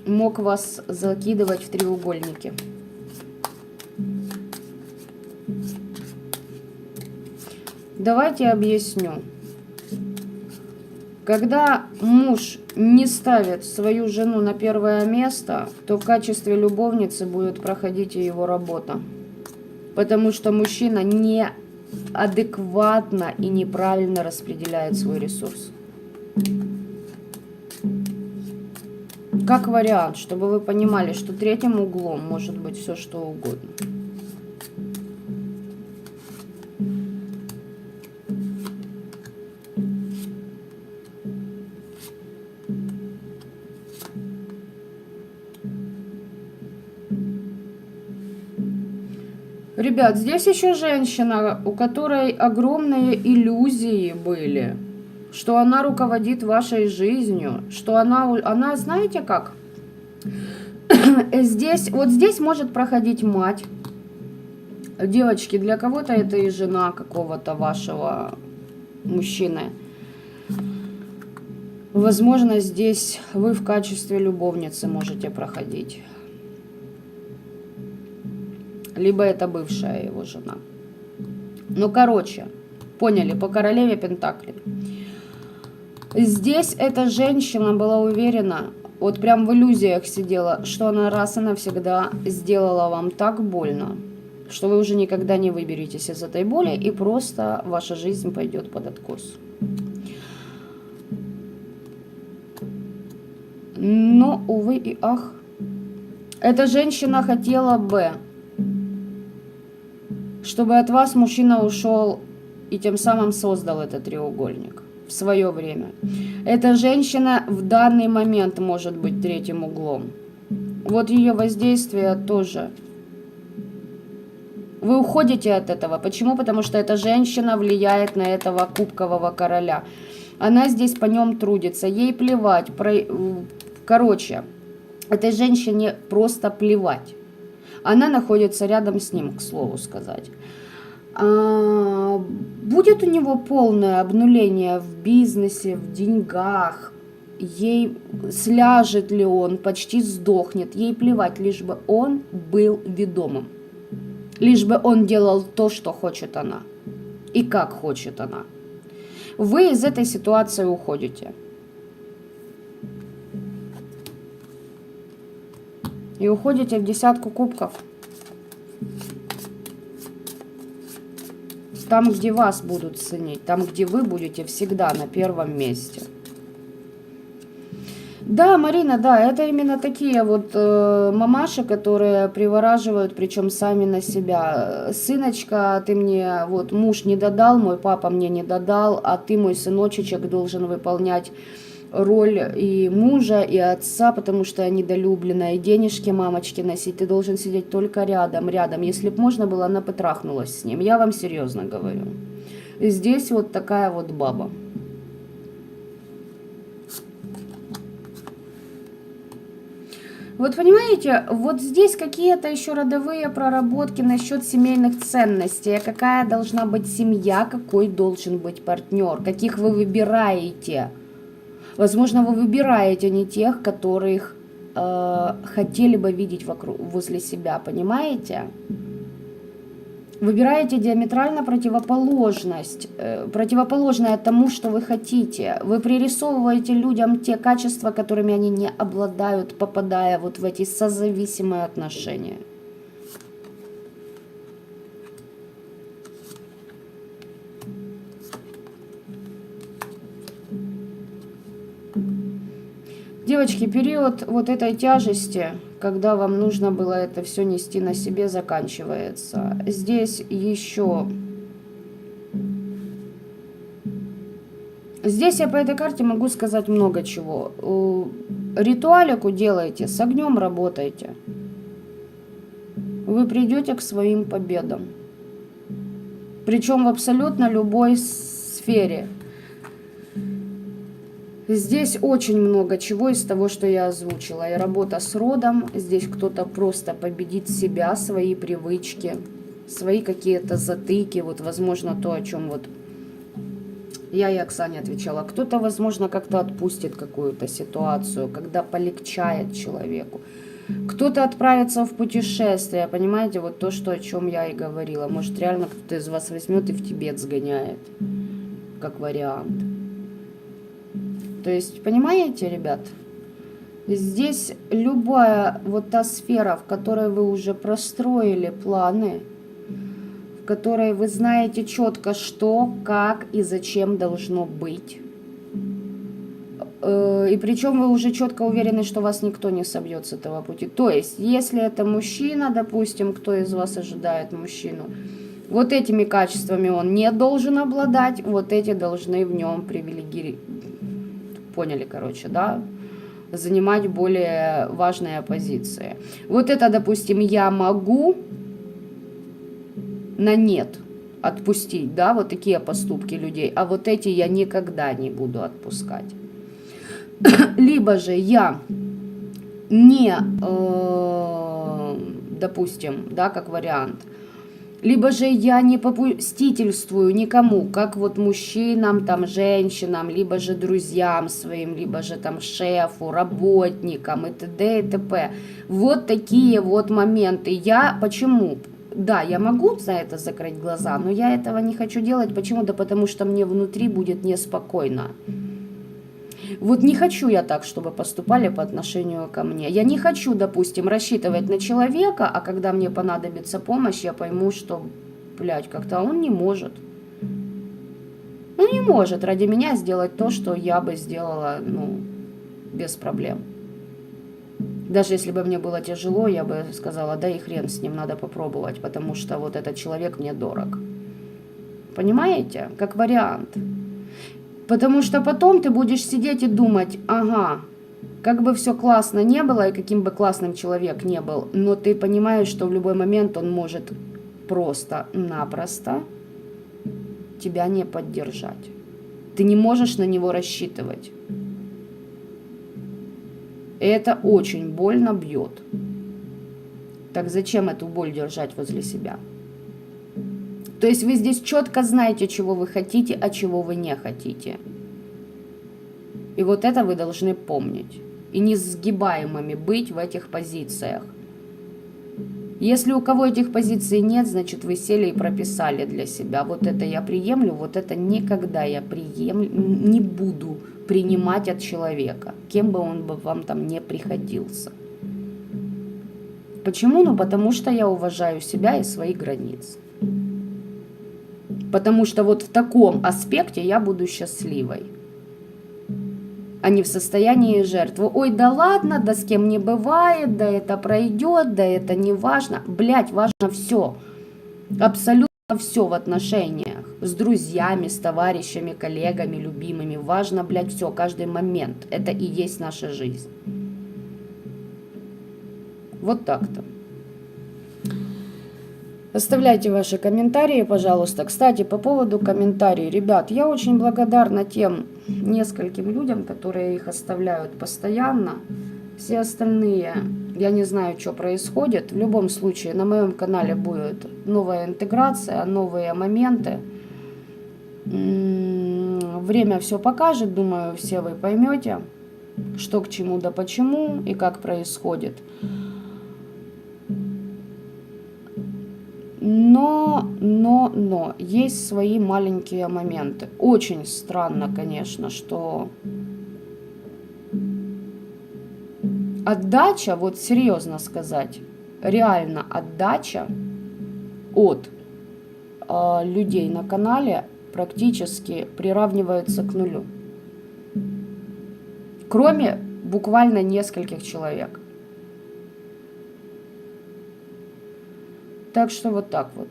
мог вас закидывать в треугольники. Давайте объясню. Когда муж не ставит свою жену на первое место, то в качестве любовницы будет проходить и его работа. Потому что мужчина неадекватно и неправильно распределяет свой ресурс. Как вариант, чтобы вы понимали, что третьим углом может быть все что угодно. Ребят, здесь еще женщина, у которой огромные иллюзии были, что она руководит вашей жизнью, что она знаете как? Здесь, вот здесь может проходить мать. Девочки, для кого-то это и жена какого-то вашего мужчины. Возможно, здесь вы в качестве любовницы можете проходить. Либо это бывшая его жена. Ну, короче, поняли, по королеве Пентаклей. Здесь эта женщина была уверена, вот прям в иллюзиях сидела, что она раз и навсегда сделала вам так больно, что вы уже никогда не выберетесь из этой боли, и просто ваша жизнь пойдет под откос. Но, увы и ах, эта женщина хотела бы, чтобы от вас мужчина ушел и тем самым создал этот треугольник в свое время. Эта женщина в данный момент может быть третьим углом. Вот ее воздействие тоже. Вы уходите от этого. Почему? Потому что эта женщина влияет на этого кубкового короля. Она здесь по нем трудится. Ей плевать. Короче, этой женщине просто плевать. Она находится рядом с ним, к слову сказать. Будет у него полное обнуление в бизнесе, в деньгах. Ей сляжет ли он, почти сдохнет. Ей плевать, лишь бы он был ведомым. Лишь бы он делал то, что хочет она. И как хочет она. Вы из этой ситуации уходите. И уходите в 10 кубков. Там, где вас будут ценить. Там, где вы будете всегда на первом месте. Да, Марина, да, это именно такие вот мамаши, которые привораживают, причем сами на себя. Сыночка, ты мне, вот муж не додал, мой папа мне не додал, а ты, мой сыночечек, должен выполнять роль и мужа, и отца, потому что я недолюблена, и денежки мамочки носить, ты должен сидеть только рядом. Если бы можно было, она бы трахнулась с ним. Я вам серьезно говорю. И здесь вот такая вот баба. Вот понимаете, вот здесь какие-то еще родовые проработки насчет семейных ценностей. Какая должна быть семья, какой должен быть партнер, каких вы выбираете. Возможно, вы выбираете не тех, которых хотели бы видеть возле себя, понимаете? Выбираете диаметрально противоположное тому, что вы хотите. Вы пририсовываете людям те качества, которыми они не обладают, попадая вот в эти созависимые отношения. Девочки, период вот этой тяжести, когда вам нужно было это все нести на себе, заканчивается. Здесь еще... Здесь я по этой карте могу сказать много чего. Ритуалику делайте, с огнем работайте. Вы придете к своим победам. Причем в абсолютно любой сфере. Здесь очень много чего из того, что я озвучила. И работа с родом. Здесь кто-то просто победит себя, свои привычки, свои какие-то затыки. Вот, возможно, то, о чем вот я и Оксане отвечала. Кто-то, возможно, как-то отпустит какую-то ситуацию, когда полегчает человеку. Кто-то отправится в путешествие, понимаете, вот то, что, о чем я и говорила. Может, реально кто-то из вас возьмет и в Тибет сгоняет, как вариант. То есть, понимаете, ребят, здесь любая вот та сфера, в которой вы уже простроили планы, в которой вы знаете четко, что, как и зачем должно быть. И причем вы уже четко уверены, что вас никто не собьет с этого пути. То есть, если это мужчина, допустим, кто из вас ожидает мужчину, вот этими качествами он не должен обладать, вот эти должны в нем привилегировать. Поняли, короче, да? Занимать более важные позиции. Вот это, допустим, я могу на нет отпустить, да, вот такие поступки людей, а вот эти я никогда не буду отпускать. Либо же я не, допустим, да, как вариант, либо же я не попустительствую никому, как вот мужчинам, там, женщинам, либо же друзьям своим, либо же там шефу, работникам и т.д. и т.п. Вот такие вот моменты. Я почему? Да, я могу за это закрыть глаза, но я этого не хочу делать. Почему? Да потому что мне внутри будет неспокойно. Вот не хочу я так, чтобы поступали по отношению ко мне. Я не хочу, допустим, рассчитывать на человека, а когда мне понадобится помощь, я пойму, что, блядь, как-то он не может. Он не может ради меня сделать то, что я бы сделала, ну, без проблем. Даже если бы мне было тяжело, я бы сказала, да и хрен с ним, надо попробовать, потому что вот этот человек мне дорог. Понимаете? Как вариант. Потому что потом ты будешь сидеть и думать, ага, как бы все классно не было, и каким бы классным человек не был, но ты понимаешь, что в любой момент он может просто-напросто тебя не поддержать. Ты не можешь на него рассчитывать. И это очень больно бьет. Так зачем эту боль держать возле себя? То есть вы здесь четко знаете, чего вы хотите, а чего вы не хотите. И вот это вы должны помнить. И несгибаемыми быть в этих позициях. Если у кого этих позиций нет, значит вы сели и прописали для себя. Вот это я приемлю, вот это никогда я не буду принимать от человека, кем бы он бы вам там не приходился. Почему? Ну потому что я уважаю себя и свои границы. Потому что вот в таком аспекте я буду счастливой. А не в состоянии жертвы. Ой, да ладно, да с кем не бывает, да это пройдет, да это не важно. Блядь, важно все. Абсолютно все в отношениях. С друзьями, с товарищами, коллегами, любимыми. Важно, блядь, все, каждый момент. Это и есть наша жизнь. Вот так-то. Оставляйте ваши комментарии, пожалуйста. Кстати, по поводу комментариев, ребят, я очень благодарна тем нескольким людям, которые их оставляют постоянно. Все остальные, я не знаю, что происходит. В любом случае, на моем канале будет новая интеграция, новые моменты. Время все покажет, думаю, все вы поймете, что к чему да почему и как происходит. Но, есть свои маленькие моменты. Очень странно, конечно, что отдача, вот серьезно сказать, реально отдача от людей на канале практически приравнивается к нулю. Кроме буквально нескольких человек. Так что вот так вот.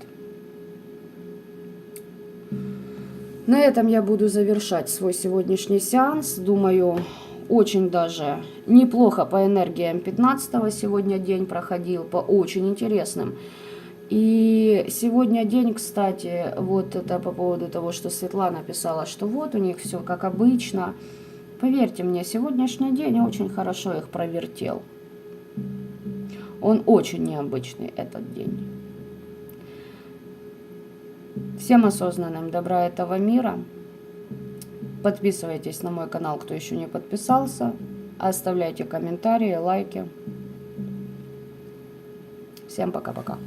На этом я буду завершать свой сегодняшний сеанс. Думаю, очень даже неплохо по энергиям 15-го сегодня день проходил, по очень интересным. И сегодня день, кстати, вот это по поводу того, что Светлана писала, что вот у них все как обычно. Поверьте мне, сегодняшний день очень хорошо их провертел. Он очень необычный, этот день. Всем осознанным добра этого мира. Подписывайтесь на мой канал, кто еще не подписался. Оставляйте комментарии, лайки. Всем пока-пока.